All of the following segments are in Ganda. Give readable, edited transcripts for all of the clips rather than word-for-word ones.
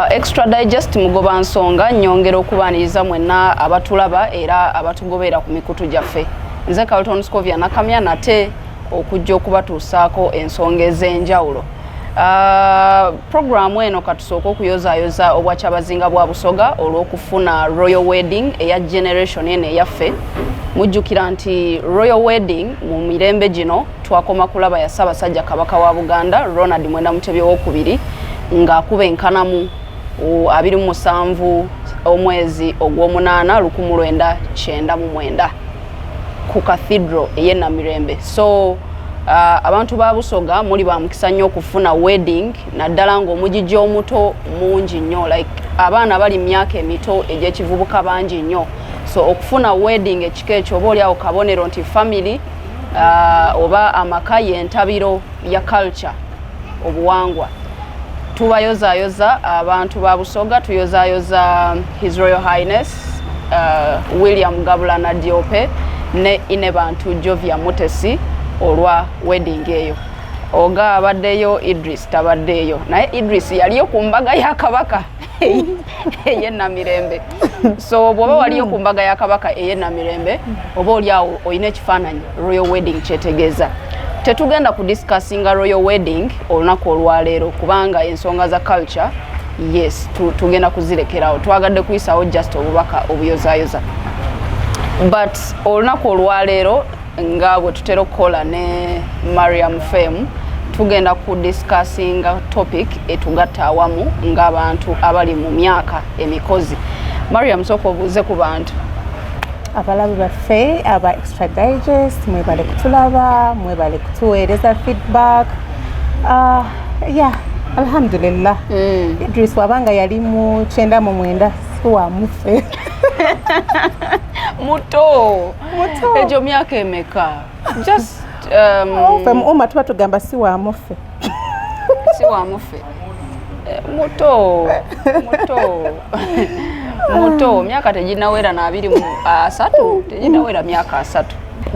Extradigest mugoba nsonga nyongera okubaniriza mwenna abatulaba era abatugobera ku mikutu gyaffe. Nze Carlton Scovia nakamya nate okujja okubatuusaako ensonga ez'enjawulo. Programu eno katusooka okuyozaayoza obwakyabazinga bwa Busoga olw'okufuna Royal Wedding eya generation eno eyaffe. Mujjukira nti Royal Wedding mu mirembe gino twakoma kulaba ya Ssaabasajja Kabaka wa Buganda Ronald Mwenda Mutebi II ng'akuba enkanamu 27 omwezi ogw'omunaana 1999 ku Cathedral ey'e Namirembe. So abantu ba Busoga muli ba mukisa nnyo okufuna wedding naddala ng'omugigi omuto mungi nnyo, like abaana bali myaka emito egy'ekivubuka bangi nnyo. So okufuna wedding ekika ekyo oba oliawo kabonero nti family oba amaka y'entabiro ya culture obuwangwa. Tubayozaayoza abantu ba Busoga, tuyozaayoza His Royal Highness William Gabula Nadiope ne Inebantu Jovia Mutesi olwa wedding eyo. Oga abaddeyo, Idris tabaddeyo. Naye Idris yaliyo ku mbaga ya Kabaka ey'e Namirembe. So bw'oba waliyo ku mbaga ya Kabaka ey'e Namirembe oba oliawo oyina ekifaananyi Royal Wedding kyetegeeza. Tetugenda ku discussinga Royal Wedding olunaku olwaleero kubanga ensonga za culture yes tugenda kuzirekerawo, twagadde kuyisawo just obubaka obuyozaayoza. But olunaku olwaleero nga bwe tutera okukola ne Mariam Fame tugenda ku discussinga topic etugatta awamu ng'abantu abali mu myaka emikozi. Mariam, sooka obuuze ku bantu. Abalabi baffe aba extradigest mwebale kutulaba, mwebale kutuweereza feedback. Yeah, alhamdulillah. Idris wabanga yali mu 99 si wa mufe. Muto ejo myaka emeka just oma tuba tugamba si wa mufe. Si wa mufe muto muto myaka teginawera na 23 teginawera myaka 3.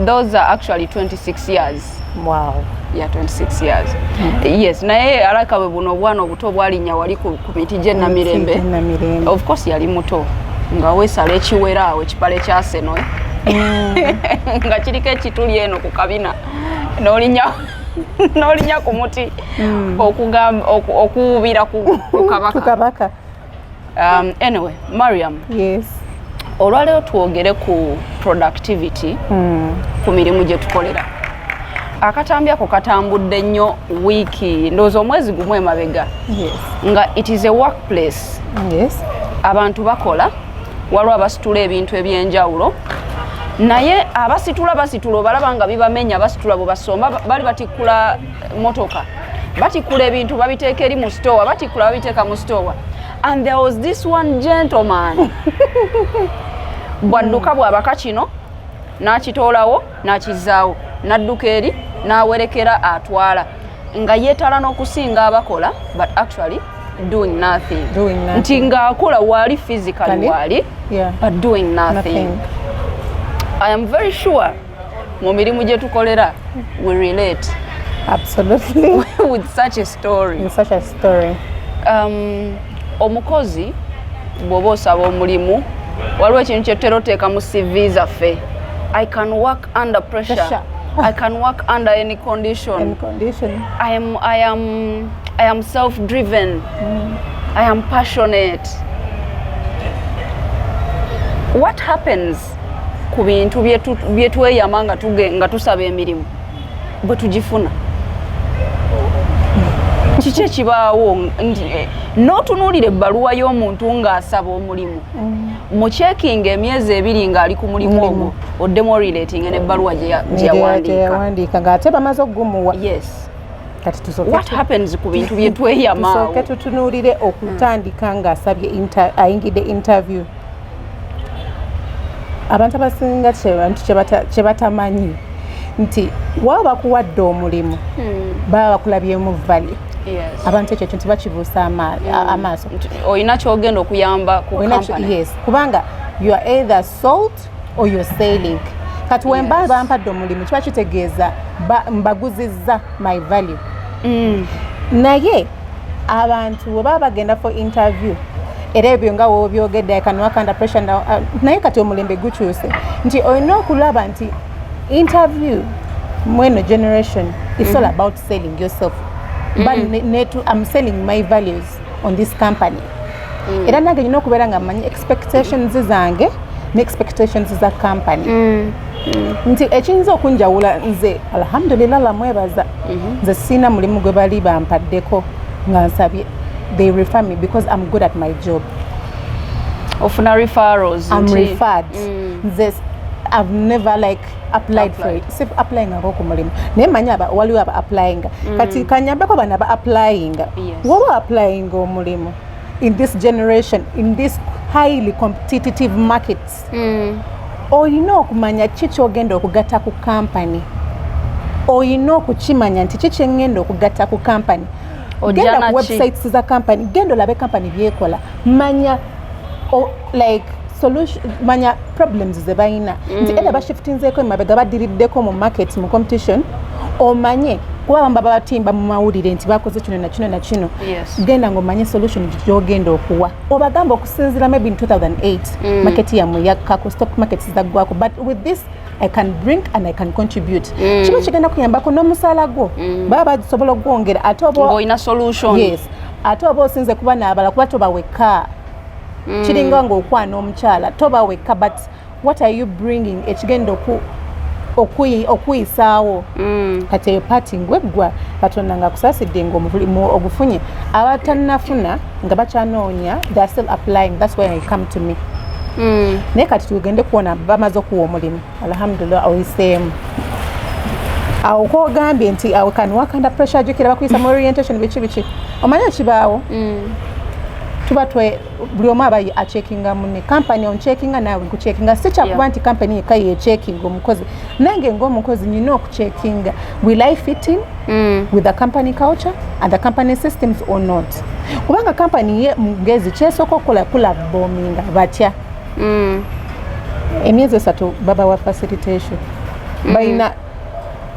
Those are actually 26 years. Wow. Yeah, 26 years. Yes, naye alaka bwe buno bwana obuto bwalinnya wali ku miti gye Namirembe. Of course yali muto nga weesala ekiwera awo ekipale kya Seno nga kiriko ekituli eno ku kabina n'olinya ku muti okuwubira ku Kabaka. Anyway, Mariam. Yes. Olwaleero twogere ku productivity ku mirimu gye tukolera. Akatambi ako katambudde nnyo wiiki ndowooza omwezi gumu emabega. Yes. Nga it is a workplace. Yes. Abantu bakola waliwo abasitula ebintu ebyenjawulo naye abasitula balaba nga bibamenya basitula bwe basomba bali batikkula motoka batikkula ebintu babiteeka eri mu store batikkula babiteeka mu store. And there was this one gentleman bwadduka bwabaka kino n'akitoolawo n'akizaawo n'adduka eri n'awerekera atwala nga yeetala n'okusinga abakola but actually doing nothing. Nti ng'akola waali physically waali but doing nothing. I am very sure mu mirimu gye tukolera we relate. Absolutely. With such a story. With such a story. Omukozi bw'oba osaba omulimu waliwo ekintu kye tutera oteeka mu CV zaffe. I can work under pressure. I can work under any condition. I am self-driven. I am passionate. What happens ku bintu byetweyama nga tusaba emirimu bwe tugifuna? Kiki ekibaawo n'otunuulira ebbaluwa y'omuntu ng'asaba omulimu mucekinga emyezi 2 ng'ali ku mulimu ogwo odemorelating n'ebbaluwa gye yawandiika ng'ate bamaze okugumuwa. Yes. What happens ku bintu byetweyama? Tusooke tutunuulire okutandika ng'asabye ayingidde interview. Abantu abasinga kye batamanyi nti waba bakuwadde omulimu baba bakulabyemu value. Yes. Abantu ekyo kintu bakibuusa amaaso. Oyina kyogenda okuyamba ku company. Yes. Kubanga you are either sold or you're sailing. Kati wemba bampadde omulimu kiba kitegeeza mbaguzizza my value. Naye abantu bwe baba bagenda for interview era ebyo nga wowe byogedde I can work under pressure naye kati omulembe gukyuse nti olina okulaba nti interview mweno generation it's all about selling yourself but I'm selling my values on this company era nange nina okubeera nga manyi expectations zange ne expectations za company nti ekiyinza okunjawula nze alhamdulillah lamwebaza nze sina mulimu gwe bali bampaddeko nga nsabye they refer me because I'm good at my job. Ofuna referrals. I'm referred. I've never like applied for it. Sif applying ako kumulimu. Ne manya ba wali aba applying. Kati kanyambako bana ba applying. Waba applying omulimu in this generation, in this highly competitive markets. Oyina okumanya kicho ogenda okugatta ku company. Oyina okukimanya nti kicho ngenda okugatta ku company. Genda ku websites za company, genda olabe company byekola. Manya like solution, manya problems ze bayina. Nti eda ba shiftinzeko emabega badiriddeko mu market mu competition. Omanye kuba bamba batimba mu mawulire nti bakoze kino na kino na kino. Genda ngomanye solution gyogenda okuwa. Obagamba okusinzira maybe in 2008 market yamu yakako stock markets zaggwako, but with this I can bring and I can contribute. Kiba kigenda kuyambako n'omusaala gwo baba basobola okugwongera ate oba ng'olina solution. Yes, ate oba osinze kuba n'abala kuba toba wekka kiringa ng'okwana omukyala toba wekka, but what are you bringing ekigenda okuyisaawo kati eyo party ngweggwa Katonda nga kusasidde ng'omulimu ogufunye abatannafuna nga bakyanoonya they are still applying, that's why they come to me. Naye kati tugende kuwona bamaze okuwa omulimu alhamdulillah oyiseemu awo kogambye nti awo can work under pressure jukira bakuyisa mu orientation biki omanya kibaawo tuba buli omu aba acheckinga munne company on checkinga nawe nkucheckinga si kyakuba nti company yekka yecheckinga omukozi nange ng'omukozi nyina okucheckinga will I fit in with the company culture and the company systems or not. Kubanga company ye mugezi kyesooka okukola bombinga batya emyezi esatu baba wa facilitation balina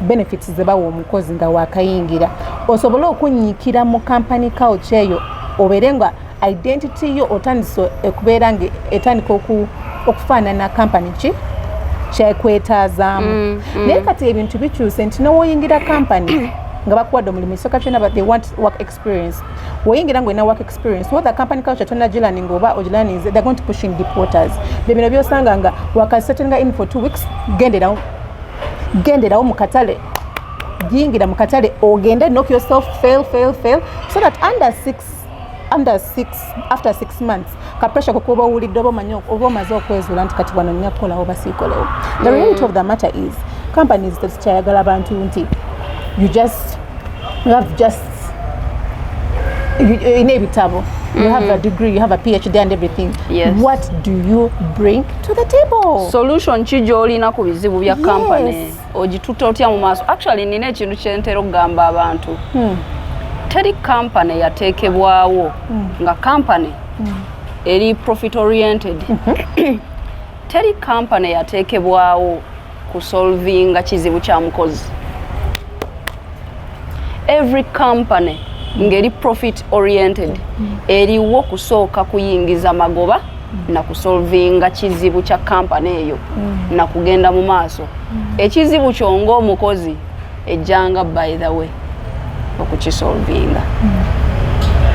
benefits ze bawa omukozi nga wakayingira osobola okunyikira mu company culture eyo obeere nga identity yo otandise okubeera nga etandika okufaanana company kyekwetaazaamu naye kati ebintu bikyuse nti n'owoyingira company nga bakuwadde omulimu soka kyona but they want work experience woyingira ngo ina work experience what the company culture tonna learning oba ojilani they're going to push in deep waters bino byosanga nga wakasetenga in for 2 weeks genderawo mu katale yingira mu katale ogende knock yourself fail so that after 6 months ka pressure kukuba wulidde oba manyo oba maze okwezula nti kati bano nnya kukola oba sikolewo. The reality of the matter is companies tezikyayagala abantu nti you have a degree, you have a PhD and everything. What do you bring to the table? Solution kijolina ku bizibu bya company ogituta otya mu maaso. Actually nina ekintu kyentera okugamba abantu teri company yateekebwawo nga company eri profit oriented teri company yateekebwawo ku solvinga kizibu kya mukozi. Every company ngeri profit oriented eriwo kusooka kuyingiza magoba na kusolvinga kizibu kya company eyo na kugenda mu maaso ekizibu kyongo omukozi ejjanga by the way okukisolvinga.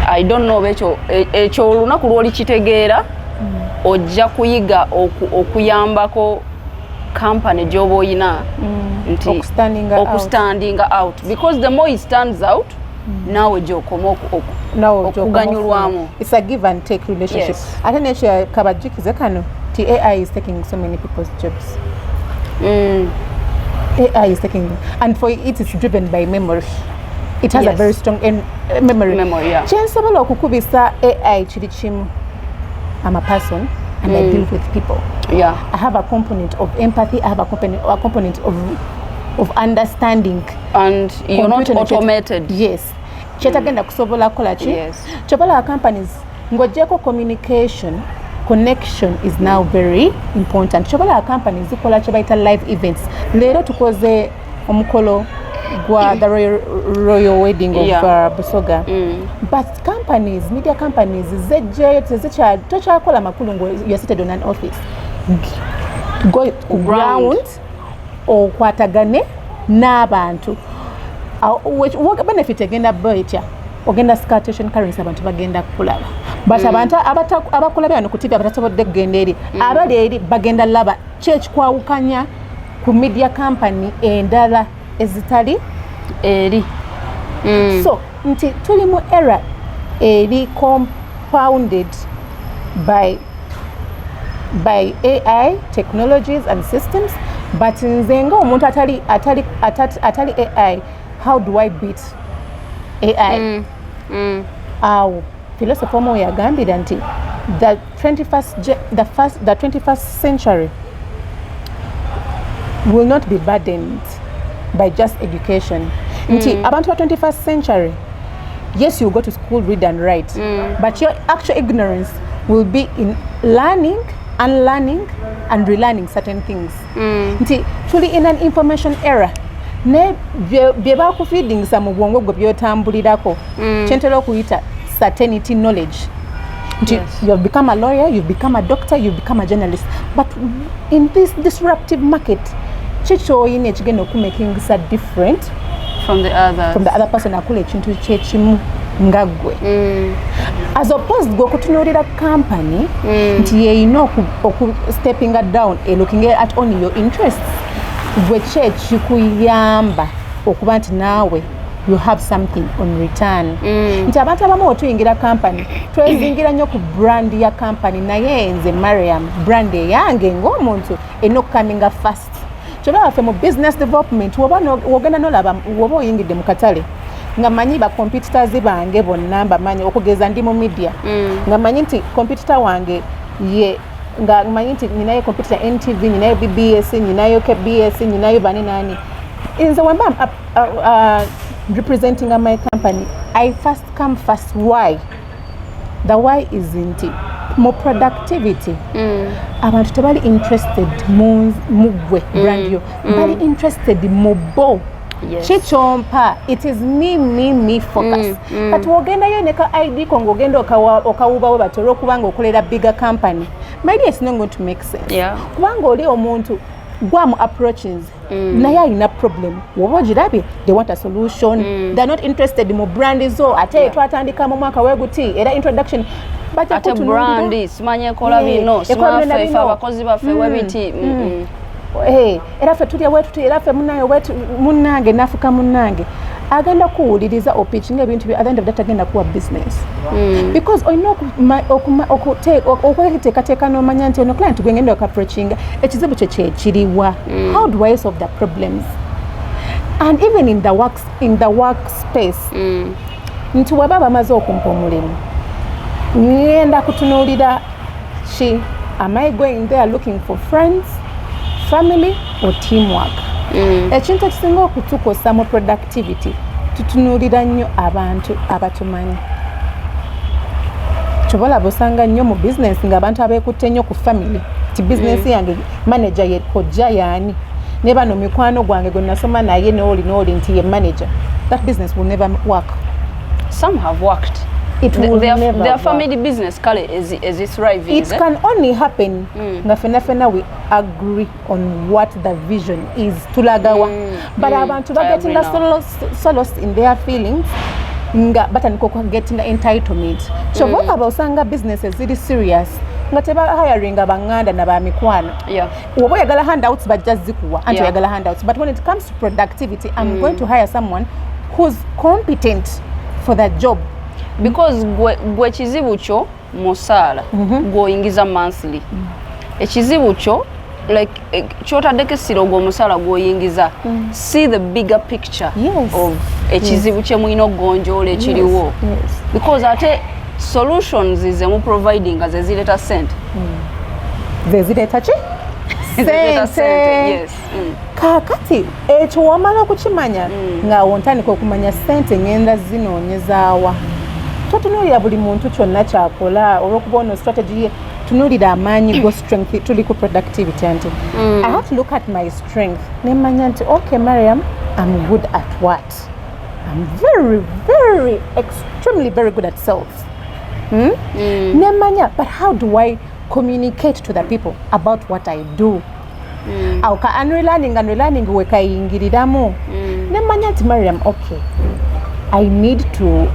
I don't know ekyo olunaku lwoli kitegeera ojja kuyiga okuyambako company gy'oba oyina nti okustanding out because the more it stands out nawe gy'okoma okuganyulwamu. It's a give and take relationship. Ate nekyo kabajikize kano ti AI is taking so many people's jobs. AI is taking, and for it is driven by memory. It has a very strong memory. Kyensobola okukubisa AI kiri kimu. I'm a person and I deal with people. I have a component of empathy, I have a component of understanding. And you're not automated. Yes. Kyetagenda kusobola kola ki? Chobola companies ngojeko communication, connection is now very important. Chobola companies zikola kyebayita live events. Leero tukoze omukolo the royal wedding of Busoga. But companies, media companies, tochakola makulu you're seated on an office. Go ground or kwatagane n'abantu. Which benefit agenda boycha ogenda scartation currency abantu bagenda kulaba. But abantu abakulaba bano kutiba abatasobodde kugenda eri abali eri bagenda laba church kwawukanya ku media company endala ezitali eri. So nti tuli mu era eri compounded by AI technologies and systems, but nze nga omuntu atali AI, how do I beat AI? Philosopher omu yagambira nti the 21st century will not be burdened by just education. Nti abantu ba 21st century, yes, you go to school, read and write, but your actual ignorance will be in learning, unlearning and relearning certain things. Nti truly in an information era, ne byeba ku feeding sa mu bwongo gwe byotambulirako kyentera okuyita certainty knowledge. Yes. You have become a lawyer, you've become a doctor, you've become a journalist, but in this disruptive market chicho ine chigenda okumaking is different from the other person akule chintu chechimu ngagwe. As opposed go kutunulira company nti ye oku stepping down looking at only your interests gwe church kuyamba okuba nti nawe you have something on return. Nti abantu abamu otuyingira company twezingira nnyo ku brand ya company naye nze Mariam brand yange ng'omuntu enokukaminga fast. Chola afe mu business development wogenda nolaba woba oyingidde mu katale nga manyi ba competitors bange bonna mbamanyi okugeza ndi mu media nga manyi nti competitor wange ye nga manyi nti ninayo competitor NTV, ninayo BBS, ninayo KBS, ninayo bani nani. Inze when I'm representing my company, I first come first. Why? The why is into more productivity. Abantu tebali interested mugwe brand yo, bali interested mobo. Yes. Chichompa, it is me focus. But wogenda yo neka ID kongo gendo okawuba we batoro kubanga okolera bigger company. Maybe it's not going to make sense. Yeah. Kubanga oli omuntu gwamu approaches naye alina problem wobogirabe they want a solution. They're not interested in brand so ate twatandika mu mwaka weguti era introduction but ate brand simanye kola bino simafe abakozi bafe webiti era fe tulya wetu era fe munange nafuka munange agenda kuwuliriza opitching ebintu at the end of that agenda kuwa business because oyina okweteekateeka n'omanya nti ono client gwengenda okapproaching ekizibu kye kyekiriwa. How do I solve the problems? And even in the workspace nti weba bamaze okumpa omulimu ngenda kutunuulira ki, am I going there looking for friends, family or teamwork? Ekintu ekisinga okutukosa mu productivity tutunuulira nnyo abantu abatumanyi. Kyobola busanga nnyo mu business ng'abantu abeekutte nnyo ku family ti business yange manager ye kojja yaani ne bano mikwano gwange gwe nasoma naye n'oli nti ye manager. That business will never work. Some have worked. Their family business is it thriving? It can only happen na we agree on what the vision is tulagawa. But abantu getting so lost in their feelings but getting entitlement. So what about sanga businesses it is serious nga teba hiring abanganda na ba mikwano. Wobo yagala handouts but just zikuwa anto yagala handouts. But when it comes to productivity, I'm going to hire someone who's competent for that job. Because gwe kizibu kyo musala goyingiza monthly ekizibu kyo like kyotaddeko essira ogwo omusala goyingiza see the bigger picture of ekizibu kye mulina okugonjoola ekiriwo because ate solutions zemu providing as ezireta sente zezireta ki yes kakati ekyo wamala okukimanya nga wontandika okumanya sente ngenda zinoonyezaawa totunuulira buli muntu kyonna kyakola olw'okuba ono strategy ye tunulira amaanyi go strength tuli ku productivity anti I have to look at my strength nemanya nti okay Mariam, I'm good at what? I'm very extremely very good at sales. Nemanya, but how do I communicate to the people about what I do? Au ka unlearning wekayingiriramu. Nemanya nti Mariam, okay, I need to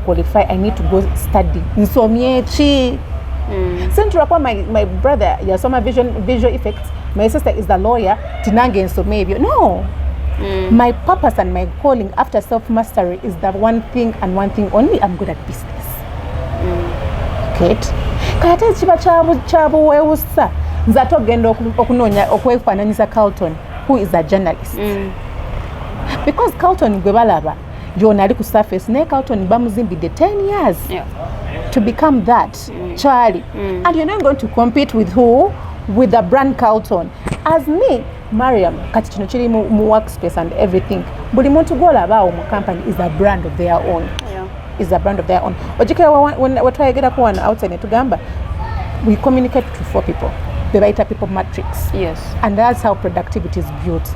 qualify, I need to go study nsomyechi. Central kwa my brother yasoma visual effects, my sister is the lawyer tinange nsome ebyo. No. My purpose and my calling after self-mastery is the one thing and one thing only, I'm good at business. Kate kate chiba chabu wewusa nzato gendo okunonya okwefananisa Carlton, who is a journalist. Because Carlton gwe balaba yona ali ku surface ne Carlton bamuzimbide 10 years to become that Charlie. And you're not going to compete with who? With the brand Carlton. As me, Mariam, kati kino kiri mu workspace and everything, buli muntu gwolaba mu company is a brand of their own. Is a brand of their own. Ojikira when we try get one outside netugamba, we communicate to 4 people. They write a people matrix. Yes. And that's how productivity is built.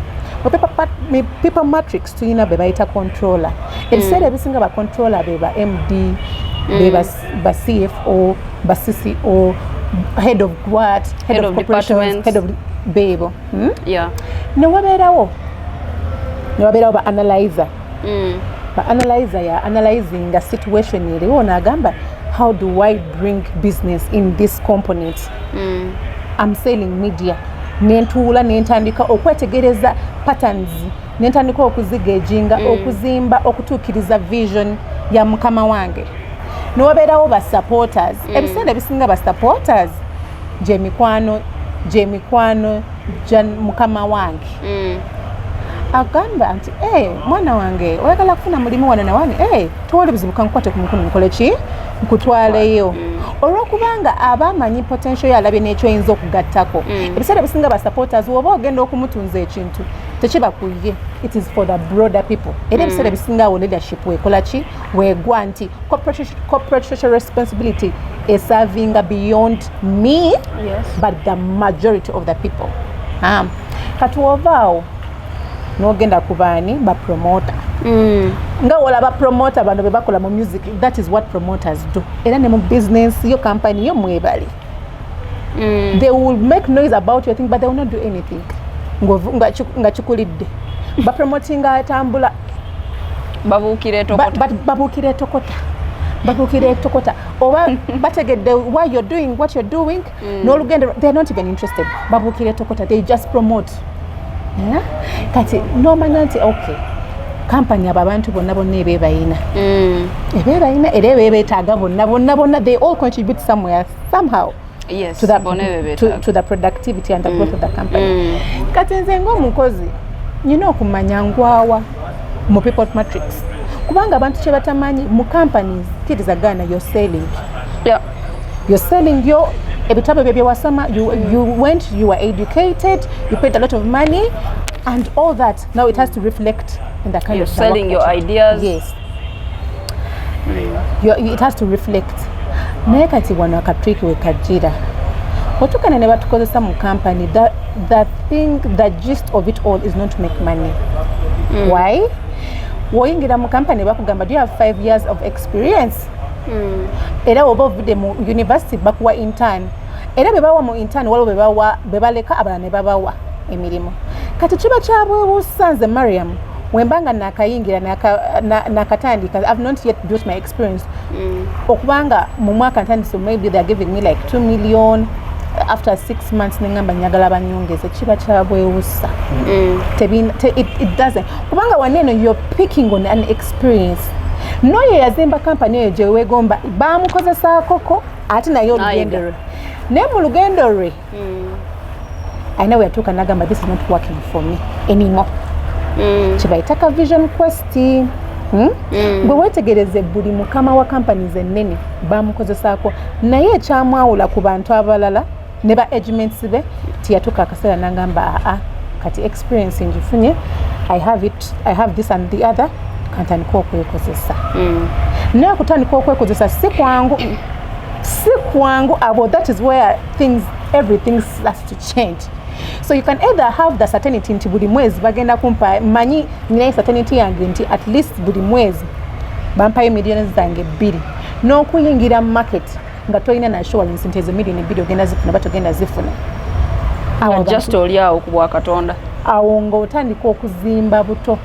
People matrix to ina bebaita controller. Instead ebisinga ba controller beba MD, beba CFO, ba CCO, head of what, head of operations, head of bebo. Yeah. No waberawo ba analyzer. Ba analyzer ya analyzing the situation iri wona agamba, how do I bring business in this component? I'm selling media. Nentuula nentandika okwetegereza patterns, nentandika okuzigejinga, okuzimba, okutuukiriza vision ya mukama wange. Nowabeerawo ba supporters. Ebiseera bisinga ba supporters je mikwano mukama wange. Agamba nti mwana wange oyagala kufuna mulimu wano na wange towali buzibu kankwate ku mukono nkole ki nkutwaleyo. Olwokubanga abamanyi potential yalabye n'ekyo oyinza okugattako. Ebiseera bisinga ba supporters woba ogenda okumutunza ekintu tekiba kuye, it is for the broader people. Era ebiseera bisinga awo leadership wekola ki wegwa nti corporate social responsibility is serving beyond me, but the majority of the people. Katuovao nogenda kubani ba promoter. Nga wala ba promoter bano bebakola mu music, that is what promoters do. Era ne mu business yo company yo mwebali. They will make noise about your thing but they will not do anything. Nga chikulidde. Ba promoting atambula babukire tokota. Oba bategedde why you're doing what you're doing, no lugendo, they're not even interested. Babukire tokota, they just promote. Kati no manyanti okay. Company abantu bonna ebebayina. Ebebayina era ebetaaga bonna they all contribute somewhere somehow. Yes. To the productivity and the growth of the company. Kati nze ng'omukozi nyina okumanya ngwawa mu people matrix. Kubanga abantu kye batamanyi mu companies kirizagana you're selling. You're selling your ebitabo bye wasoma, you went, you were educated, you paid a lot of money and all that. Now it has to reflect in the kind you're of selling your ideas. Yes. It has to reflect. Naye kati wano akatrick wekajira. Otukana ne batukozesa mu company, the gist of it all is not to make money. Why? Woyingira mu company bakugamba, do you have 5 years of experience? Era oba ovudde mu university bakuwa intern. Era bebawa mu intern waliwo bebaleka abala ne babawa emirimu. Kati kiba kyabwebuusanze Mariam, wembanga nakayingira nakatandika, I've not yet built my experience. Okubanga mu mwaka ntandise, maybe they're giving me like 2 million. After 6 months nengamba nyagala banyongeze, kiba kyabwewusa. It doesn't. Kubanga waneno you're picking on an experience. Noyo yazimba company eyo gye wegomba bamukozesa koko ate nayo olugendo lwe. Ne mu lugendo lwe I know yatuuka nagamba this is not working for me anymore. Kibayitaka vision quest. Gwe wetegereze buli mukama wa companies ennene bamukozesaako naye ekyamwawula ku bantu abalala ne ba agents be tiyatuuka akaseera nagamba kati experience ngifunye, I have this and the other, kantandika okwekozesa. Naye kutandika okwekozesa si kwangu. si kwangu abo. That is where everything starts to change. So you can either have the certainty nti buli mwezi bagenda kumpa manyi nina certainty yange nti at least buli mwezi bampaye millions zange 2 n'okuyingira market nga toyina na assurance nti ezo million 2 ogenda zifuna batogenda zifuna just oli awo ku bwa Katonda awo ng'otandika okuzimba buto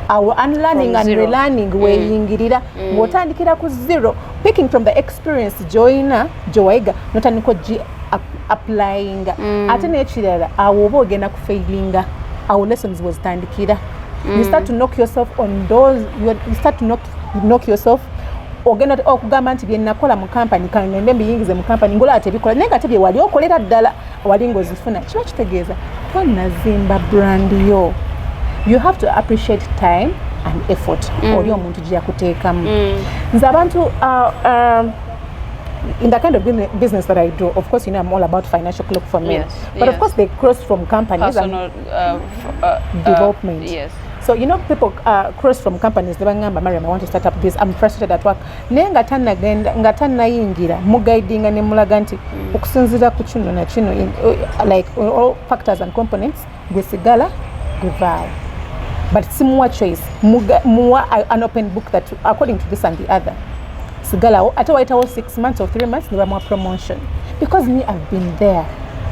awo unlearning and relearning weyingirira ng'otandikira ku zero picking from the experience joina joiga notandika applying ate n'ekirala awo oba ogenda ku failinga awo lessons was tandikira you start to knock yourself on doors, you start to knock yourself ogenda okugamba nti bye nakola mu company kanende mbiyingize mu company ngola ate bikola nenga ate bye wali okolera ddala wali ngozifuna kiba kitegeeza wanazimba brand yo. You have to appreciate time and effort oli omuntu gye yakuteekamu nze abantu in the kind of business that I do, of course, you know, I'm all about financial clock for me. Yes, but of course, they cross from companies personal, and development. Yes. So, you know, people cross from companies. They say, Mariam, I want to start up this. I'm frustrated at work. Nengatana yingira, mugaiding and mulaganti, okusinzira kuchuno na chino, like all factors and components, gwesigala, gwevai. But it's more choice, more an open book that according to this and the other. Sigala, at all 6 months or 3 months, there were more promotion. Because me, I've been there.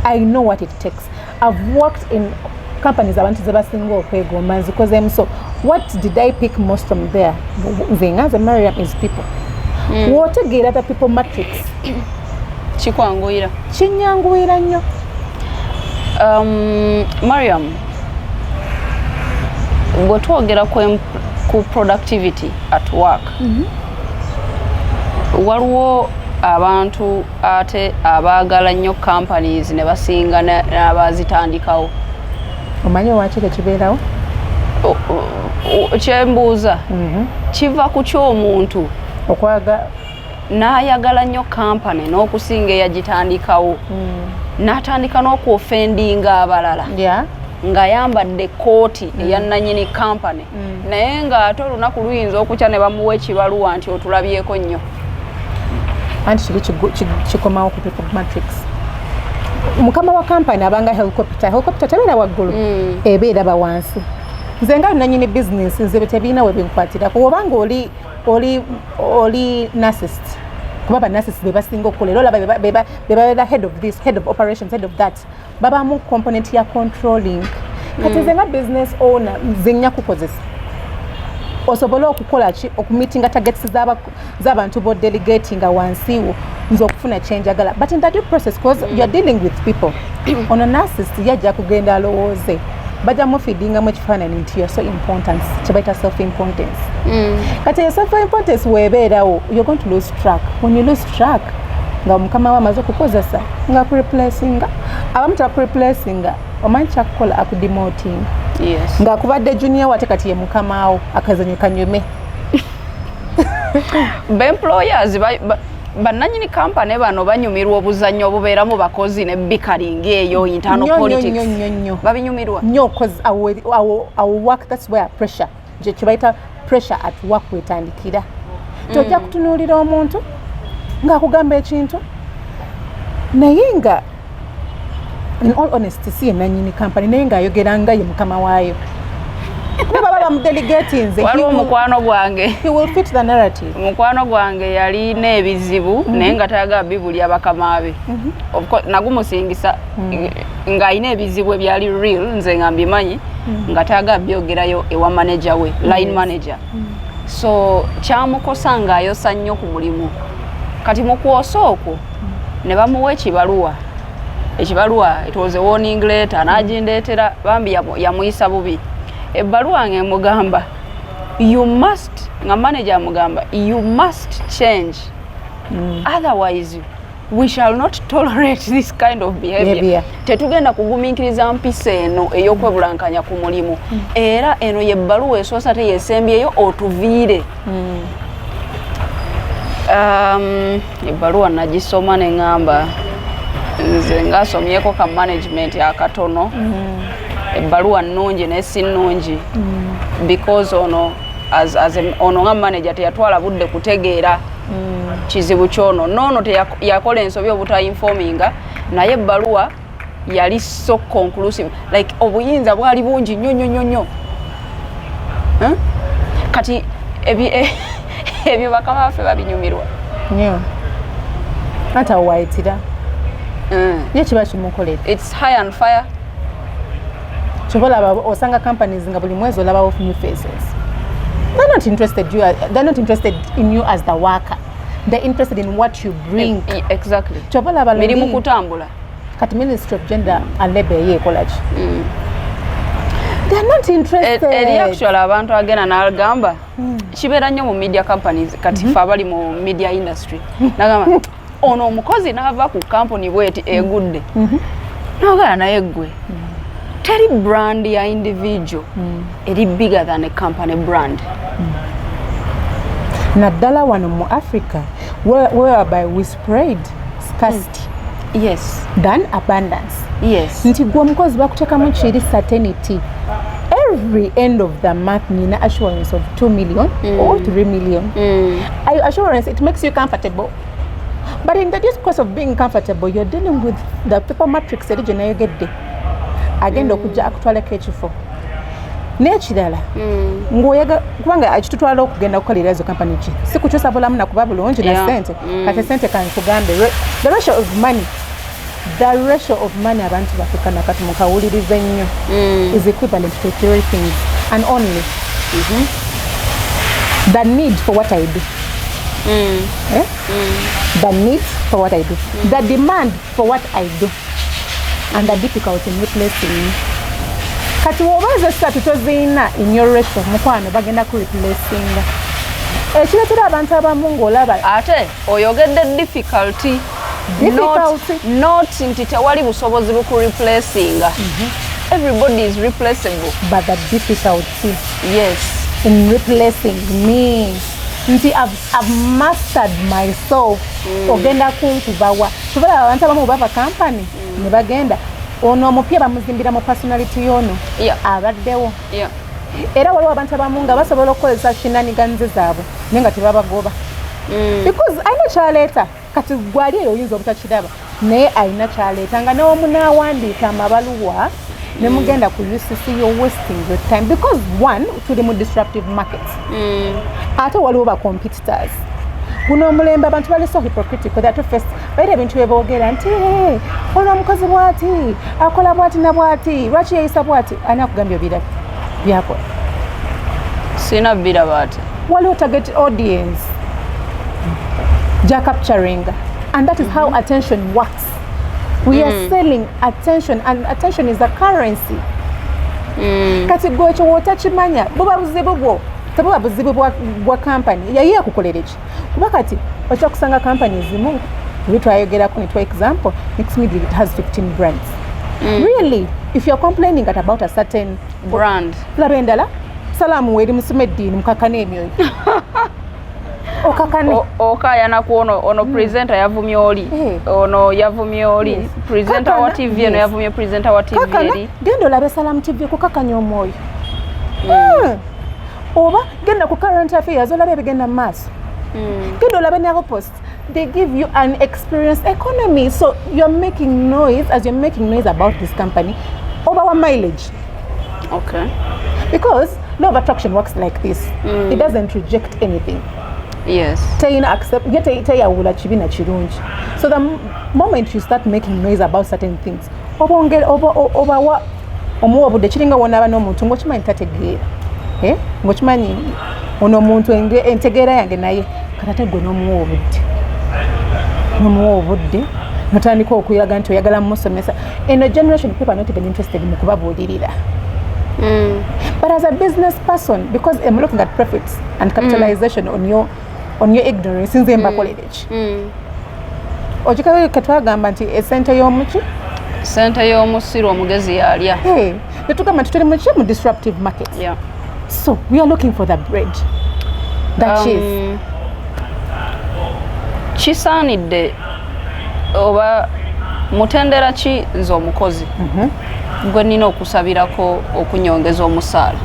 I know what it takes. I've worked in companies I want to single because I'm so. What did I pick most from there? As a Mariam is people. What to get other people matrix? Chikwanguira. Chinyanguira nyo. Mariam, what to get ku productivity at work? Waliwo abantu ate abaagala nnyo companies ne basinga n'abazitandikawo. Omanyi lwaki tekibeerawo? Kyembuuza kiva ku ky'omuntu n'ayagala nnyo company n'okusinga eyagitandikawo n'atandika n'okuofendinga abalala ng'ayambadde kooti eya nannyini company naye ng'ate olunaku luyinza okukya ne bamuwa ekibaluwa nti otulabyeko nnyo. Anti chikomawo ku people matrix. Mukama wa company abanga helicopter tabera waggulu ebeera bawansi. Nze nga nanyini business nze betebina we binkwatira ko obanga oli narcissist kuba narcissist be basinga okukolera ola beba head of this, head of operations, head of that. Baba mu component ya controlling. Kati nze nga business owner nzinya kukozesa osobola okukola ki okumeetinga targets z'abantu bo delegating wansiwo nzo okufuna change agala, but in that process because you are dealing with people on a narcissist yajja kugenda alowooze baja mu feedinga mu kifaananyi nti you're so important kibaita self importance kati self importance webeerawo you're going to lose track. When you lose track nga mukama wa mazo kukozesa nga ku replacinga abamu ta ku replacinga omanyi kyakukola akudemoting. Yes. Nga kubadde junior wate kati ye mukamaawo akazanyo kanyume. Employers bannanyini company bano banyumirwa obuzannyo obubeeramu bakozi ne bickering eyo internal politics. Babinyumirwa. Nnyo cause our work, that's where pressure. Je kibaita pressure at work wetandikira. Tojja kutunuulira omuntu ng'akugamba ekintu naye nga in all honesty si nanyini company naye ng'ayogeranga ye mukama waayo. Kuba baba delegating waliwo mukwano gwange he will fit the narrative. Mukwano gwange yali n'ebizibu naye nga tayagala bibuli abakama be. Of course nagumusingisa ng'alina ebizibu ebyali real nze nga mbimanyi nga tayagala byogerayo ewa manager we, line manager. So kyamukosa ng'ayosa nnyo ku mulimu. Kati mu kwosa okwo ne bamuwa ekibaluwa. It was a warning letter n'agindeetera bambi yamuyisa bubi. Ebbaluwa ng'emugamba you must, nga manager amugamba you must change otherwise we shall not tolerate this kind of behavior. Tetugenda kugumiikiriza mpisa eno ey'okwebulankanya ku mulimu era eno y'ebbaluwa esoosa teyeesembyeyo otuviire. Ebbaluwa nagisoma ne ngamba nze ngaasomyeko ka management akatono ebbaluwa nnungi naye si nnungi because ono ono nga manager teyatwala budde kutegeera kizibu kyono nono yakola ensobi obutayinforminga naye ebbaluwa yali so conclusive like obuyinza bwali bungi nnyo kati ebyo bakama baffe babinyumirwa nnyo ate awayitira ye kiba kimukolera it's high and fire kyobalaba osanga companies nga buli mwezi olabawo new faces. They're not interested in you as the worker. They're interested in what you bring. Exactly. Kyobalaba mirimu kutambula kati Ministry of Gender and Labour yekola ki they're not interested. Actually abantu agena n'agamba kibeera nnyo mu media companies kati fe abali mu media industry nagamba ono omukozi n'ava ku company bweti egudde n'ogala naye ggwe teri brand ya individual eri bigger than a company brand naddala wano mu Africa whereby we spread scarcity yes than abundance. Yes. Nti gwe omukozi bakutekamu kiri certainty. Every end of the month nina assurance of 2 million or 3 million. Assurance, it makes you comfortable. But in the discourse of being comfortable, you're dealing with the people matrix that you get there. Again, okujja akutwala kekifo. N'ekirala ng'oyaga kubanga akitutwala okugenda kukolera ezo company ki si kukyusa bulamu nakuba bulungi na sente kati sente kankugambe the ratio of money abantu bafika nakati mukawulirize nnyo is equivalent to 3 things and only the need for what I do the need for what I do the demand for what I do and the difficulty in replacing me. Kati wobaze satu tozina in your ratio mukwano bagenda ku replacing ekiretera abantu abamu ng'olaba ate oyogedde difficulty not nti tewali busobozi buku replacing everybody is replaceable but the difficulty yes in replacing me nti I've mastered myself ogenda kunkubawa tubalaba abantu abamu bava company ne bagenda ono omupya bamuzimbira mu personality yono abaddewo era waliwo abantu abamu nga basobola okukozesa shenanigans zaabwe naye nga tebabagoba because ayina kyaleeta kati gwali eyo oyinza obutakiraba naye ayina kyaleeta nga newomu n'awandiika amabaluwa ne mugenda ku UCC you're wasting your time because one tuli mu disruptive markets ate waliwo ba competitors kuno omulembe abantu bali so hypocritical that first baira ebintu beboogera nti ono omukozi bwati akola bwati na bwati lwaki yeyisa bwati ani akugambye bira byakola sina bira bwati waliwo target audience ja capturing and that is how attention works. We are selling attention and attention is a currency. Kati gwe ekyo wotakimanya buba buzibu bwo tebuba buzibu bwa company yaye akukolera ki kuba kati ocha kusanga company zimu bitwayogerako nitwa example next media it has 15 brands really if you're complaining about a certain brand labendala salamu weri musumedini mukakane emyoyo okakane okayana kuono ono presenter yavumye oli ono yavumye oli presenter wa TV eno yavumye presenter wa TV eri gendo labe salamu TV kukakanya omwoyo oba genda ku current affairs olabe bigenda mass gendo labe ne post they give you an experience economy so you're making noise as you're making noise about this company over one mileage okay because law of attraction works like this it doesn't reject anything. Yes. Tayina accept tayawula kibi na kirungi. So the moment you start making noise about certain things, oba wa omuwobudde kiringa wona aba n'omuntu ng'okimanyi tategeera. Ng'okimanyi ono omuntu entegeera yange naye katate gwe n'omuwobudde. N'omuwobudde natandika okuyaga nti oyagala mumusomesa. In a generation people are not even interested mu kubabuulirira. But as a business person, because I'm looking at profits and capitalization on your ignorance since mbakolerechi ojikawe katwagamba nti esente y'omuki sente y'omusiro omugezi yalya netugamba nti tuli mu disruptive market so we are looking for the bread that is kisaanidde oba mutendera ki nze omukozi gwe nina okusabirako okunyongeza omusaala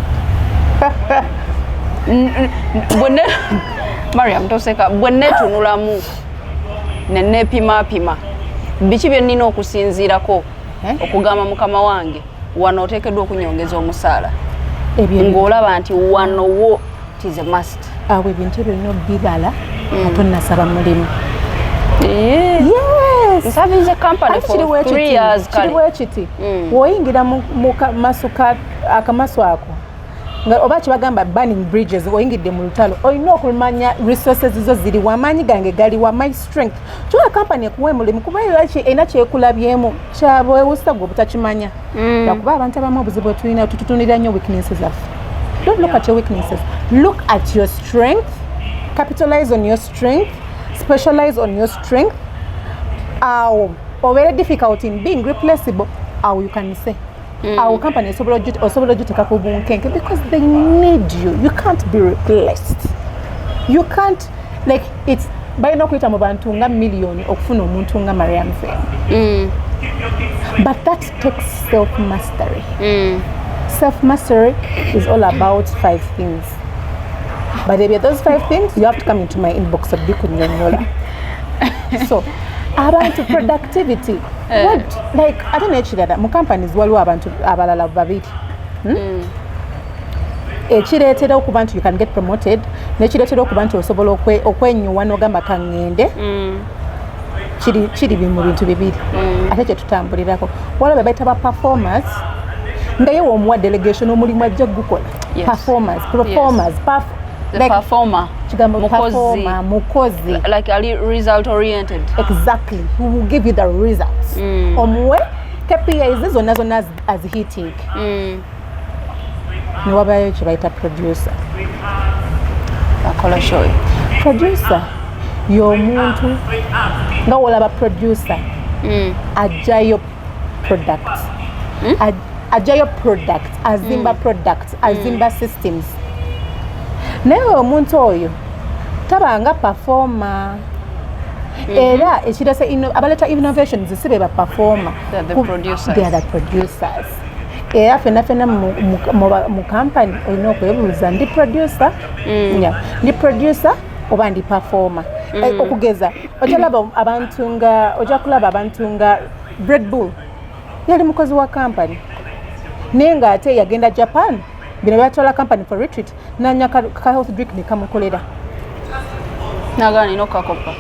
Mariam toseka bwe netunulamu nepima biki bye nnina okusinziirako okugamba mukama wange wano oteekeddwa okunyongeza omusaala ng'olaba nti wano wo is a must. Awo ebintu ebyo nnyo bibala ate nasaba mulimu. Serving the company for 3 years. Kiriwe kiti woyingira mu masuka akamaso ako nga oba kibagamba burning bridges oyingidde mu lutalo olina okumanya resources zo ziri wamanyi gange gali wa my strength tuwa company ekuwe mulimu kuba ena kyekulabyemu kyabwewusa gwe butakimanya yakuba abantu abamu obuzibu tulina tututunira nnyo weaknesses affe. Don't look at your weaknesses, look at your strength, capitalize on your strength, specialize on your strength. Or very difficult in being replaceable, how you can say. Our company is because they need you. You can't be replaced. You can't, like, it's by no kwita mubantunga million okufuna omuntu nga Mariam Fame. But that takes self-mastery. Self-mastery is all about 5 things. But if those 5 things, you have to come into my inbox of Bikunyonyola. So, abantu productivity. What, like, I don't know that mu companies waliwo abantu abalala babiri. Ekireetera okuba nti you can get promoted, nekireetera okuba nti osobola okwenyuwa n'ogamba kaŋŋende. Kiri mu bintu bibiri. Ate kye tutambulirako. Waliwo bayita ba performers. Ngaye omuwa delegation omulimu ajja gukola. Performers. The performer. Mukozi. Like result oriented. Exactly. Who will give you the results. Omwe KPIs zonna as hitting. Niwabayo kibayita producer. Akola show. Producer y'omuntu nga olaba producer ajjayo products. Ajjayo products, azimba products, azimba systems. Naye omuntu oyo tabanga performer. Era ekirese abaleta innovations sibe ba performer. They are the producers. Era fena mu company olina okwebuuza ndi producer. Ndi producer oba ndi performer. Okugeza ojja kulaba abantu nga Red Bull yali mukozi wa company. Nenga ate yagenda Japan bino byatwala company for retreat nanya ka health drink ne kamukolera nagani nokakopa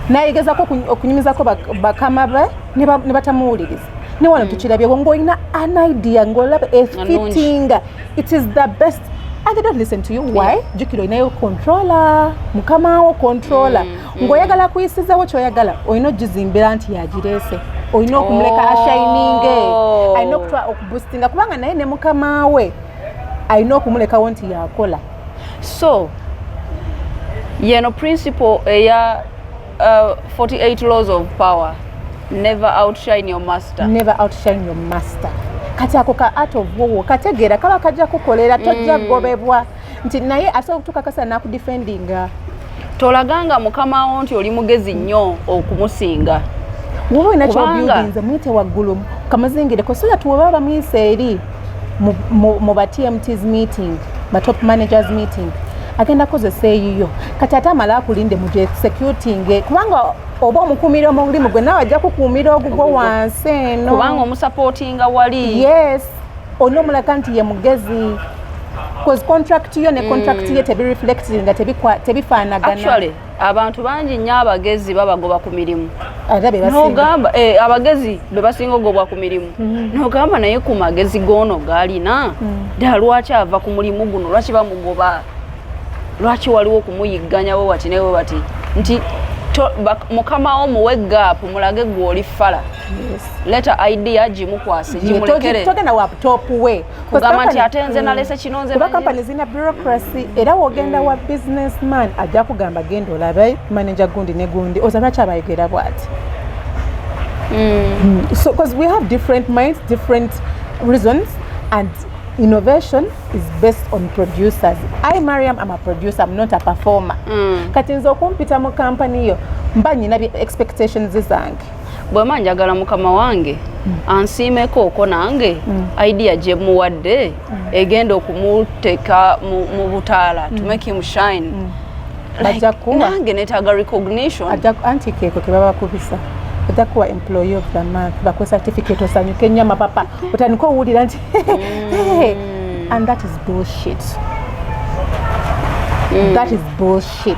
na igezako okunyumizako bakama be ne batamuwuliriza ne wano tukirabye ngoyina an idea ngolaba fitting it is the best and they don't listen to you. Why? Jukiro inayo controller mukama wo controller ngoyagala kuyisiza wo kyoyagala oyino jizimbira nti yagirese oyino kumuleka ashininge ayino kutwa okuboostinga kubanga naye ne mukama we ayino kumuleka wonti yakola. So yeno principle ya 48 laws of power, never outshine your master. Never outshine your master. Kati ako ka art of war kategera kaba kajja kukolera tojja gobebwa nti naye aso kutukakasa na kudefendinga tolaganga mukama wo nti oli mugezi nnyo okumusinga wowe nacho buildings mwite waggulu kamazingire ko so that wababa mwiseri mu ba TMT's meeting ba top managers meeting agenda kozesa eyiyo kati atamala akulinde mu executing kubanga oba omukumira omulimu gwe nawe ajja kukuumira ogugwo wansi eno kubanga omusupportinga wali. Yes ono mulaka nti ye mugezi because contract yo ne contract ye tebi reflecting nga tebifaanagana. Actually abantu bangi nnyo abagezi babagoba ku mirimu nogamba abagezi be basinga ogobwa ku mirimu nogamba naye ku magezi gono galina ddala lwaki ava ku mulimu guno lwaki bamugoba lwaki waliwo okumuyigganya we wati newe bati nti mukama omuwe gap mulage gwoli fala. Leta idea jimukwase jimulekere togenda wa top we kugamba nti atenze nalese kinonze kuba company zina bureaucracy era wogenda wa businessman ajja kugamba genda olabe manager gundi ne gundi ozana kyabayogera bwati. So because we have different minds, different reasons, and innovation is based on producers. I, Mariam, am a producer, I'm not a performer. Kati nzo kumpita mu company yo mba nyina expectations zange bwe manjagala mukama wange ansiimeko okwo nange idea gye muwadde egenda okumuteeka mu butaala to make him shine. Nange netaaga recognition. Anti keeko ke baba kubisa. Bajja kuwa employee of the month bakwe certificate osanyuke nnyo amapapa otandika owulira nti and that is bullshit. That is bullshit.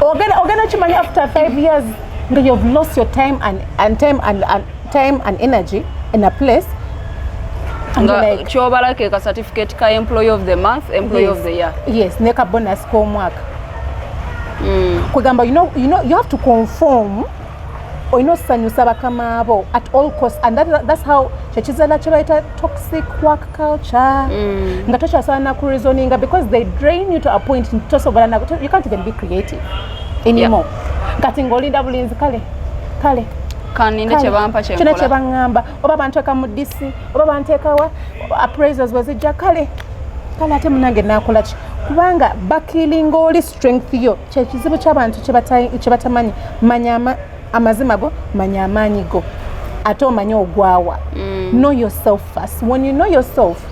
Ogena chimanya after 5 years you've lost your time and energy in a place. Like chobalake ka certificate ka employee of the month, employee of the year. Yes, neka bonus ko mwaka. Kugamba you have to conform or sanyusa bakama abo at all costs, and that's how chechizala chibaita toxic work culture. Ngatosha sana ku reasoning because they drain you to a point you can't even be creative anymore. Kati ngolinda bulinzi kale kanine chebampa chena chebangamba oba banteka mu DC oba banteka wa appraisers wazija kale ate munange nakola ki kubanga bakilinga oli strength yo kyekizibu ky'abantu kyebatamanyi manya amazima go manya amaanyi go ate omanye ogwawa. Know yourself first. When you know yourself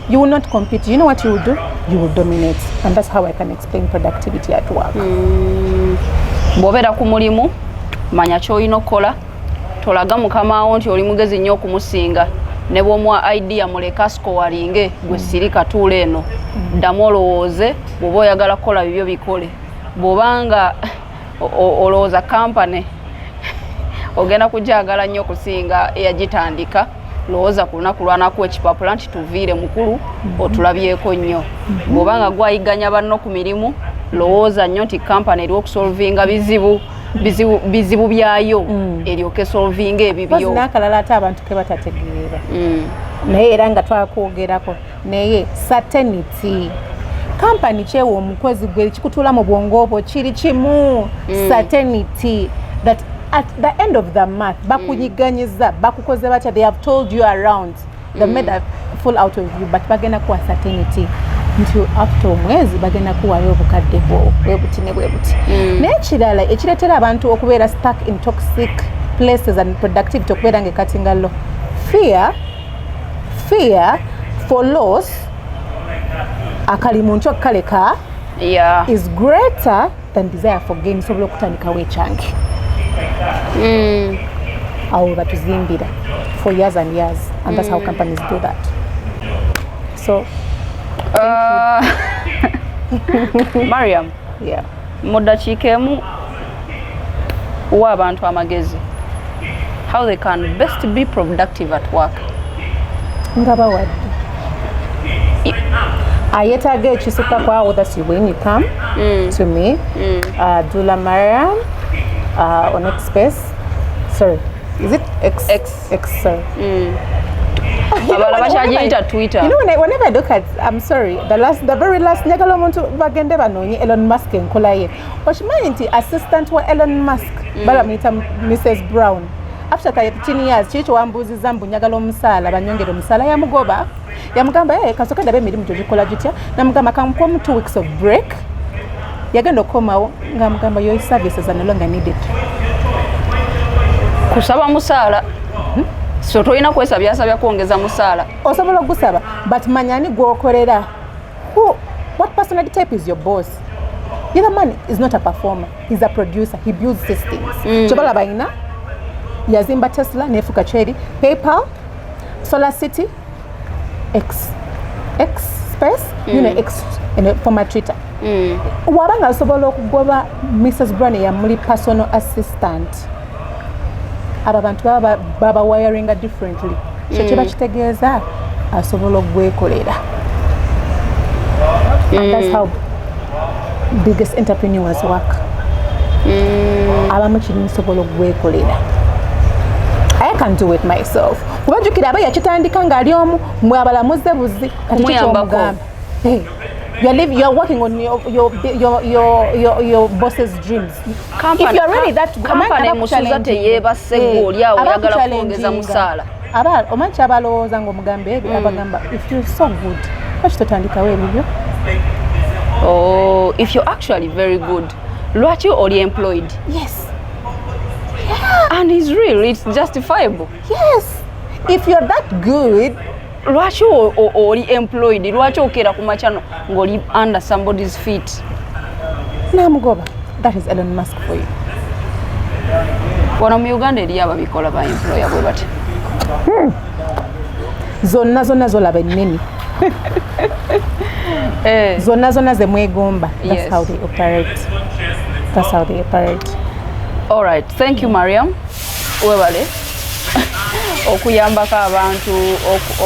you will not compete. You know what you will do? You will dominate, and that's how I can explain productivity at work. Bw'obeera ku mulimu manya ky'olina okukola, tolaga mukama wo nti oli mugezi nnyo okumusinga, ne bw'omuwa idea muleka sikowalinge gwe sirika tuula eno, ddamu olowooze bw'oba oyagala kukola bibyo bikole. Bw'obanga olowooza kampani ogenda kugyagala nnyo okusinga eyagitandika, lowooza ku lunaku lwanakuwa ekipapula nti tuviire mukulu otulabyeko nnyo. Bw'obanga gwayiganya banno ku mirimu, lowooza nnyo nti kampani eri okusolvinga bizibu byayo eryoke solvinga ebibyo. N'akalala ate abantu ke batategeera. Naye era nga twakwogerako naye certainty. Kampani kyewa omukozi gwe kikutuula mu bwongo obwo kiri kimu. Certainty that at the end of the month bakunyiganyiza bakukoze batya, they have told you around, they made a full out of you, but bagenda kuwa certainty nti after omwezi bagenda kuwayo obukadde bwebuti ne bwebuti. N'ekirala ekireetera abantu okubeera stuck in toxic places and productivity okubeera ng'ekatinga low, fear for loss akalimu nkyo kaleka is greater than desire for gain. Sobola okutandikawo ekyange awo batuzimbira for years and years, and that's how companies do that. So Mariam, mudakiika emu wa abantu amagezi how they can best be productive at work. Nga bawadde ayetaaga ekisuka kwawo, that's when you come to me, Dula Mariam on X space. Sorry, is it X sorry. Twitter. You know, whenever I look at, I'm sorry, the very last njagala omuntu bagende banonye Elon Musk enkola ye. Okimanyi nti assistant wa Elon Musk balamuyita Mrs. Brown. After 13 years chicho wambuziza mbu njagala omusaala banyongera omusaala yamugoba. Yamugamba kasoka ndabe emirimu gyogikola gitya. Namugamba kamukwa mu 2 weeks of break. Yagenda okomawo ngamugamba your services are no longer needed. Kusaba musaala. So toyina kwesabya kuongeza musaala. Osobola ogusaba, but manyani gwokolera. What personality type is your boss? The other man is not a performer, he's a producer, he builds systems. Chobola baina yazimba Tesla nefuka cheri, PayPal, Solar City, X space, you know, X in former Twitter. Wabanga osobola okugoba Mrs. Brown ya muli personal assistant. Abantu baba wiring differently. Kyeba kitegeeza asobola okwekolera. And that's how biggest entrepreneurs work. Abamu kiri nsobola okwekolera. I can do it myself. Kubajukira aba yakitandika ngali omu mwe abalamuze buzi kumuyambako. You are working on your boss's dreams. If you are really that company musuza teyeba sego lya oyagala kuongeza musaala. Aba omanchi abalowooza ng'omugambe abagamba if you're so good lwaki totandikawo ebibyo. Oh, if you're actually very good lwaki oli employed? Yes. And it's real, it's justifiable. Yes. If you're that good, lwaki oli employed, lwaki okera ku machano ng'oli under somebody's feet? Namugoba, that is Elon Musk for you. Wano mu Uganda eriyo ababikola ba employer bwe bati. Zonna zolaba ennimi. Zonna ze mwegomba. That's how they operate. That's how they operate. All right, thank you Mariam. Webale okuyambako abantu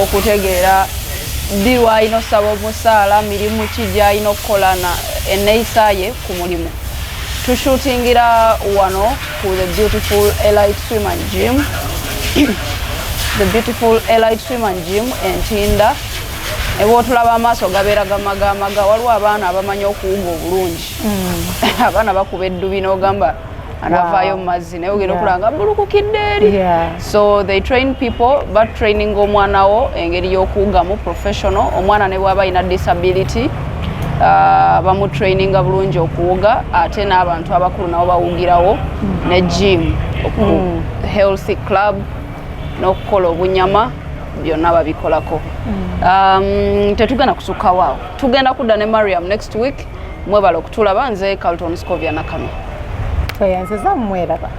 okutegeera ddi lwalina osaba omusaala, mirimu ki gy'alina okukola enneeyisa ye ku mulimu. Tushutingira wano ku the beautiful Elite Swim and Gym. The beautiful Elite Swim and Gym Entinda. Ebwotulaba amaaso gabeera gamagamaga, waliwo abaana abamanyi okuwuga obulungi. Abaana bakuba eddubi n'ogamba anavaayo mu mazzi naye ogenda okulanga bulukukidde eri. So they train people, but training omwana wo engeri y'okuwugamu professional. Omwana ne bw'aba alina disability bamu traininga bulungi okuwuga, ate n'abantu abakulu nabo bawugirawo ne gym, healthy club n'okukola obunyama byonna babikolako. Tetugenda kusukkawo awo, tugenda kudda ne Mariam next week. Mwebala okutulaba, nze Carlton Scovia Nakano. Oyanze zammweraba.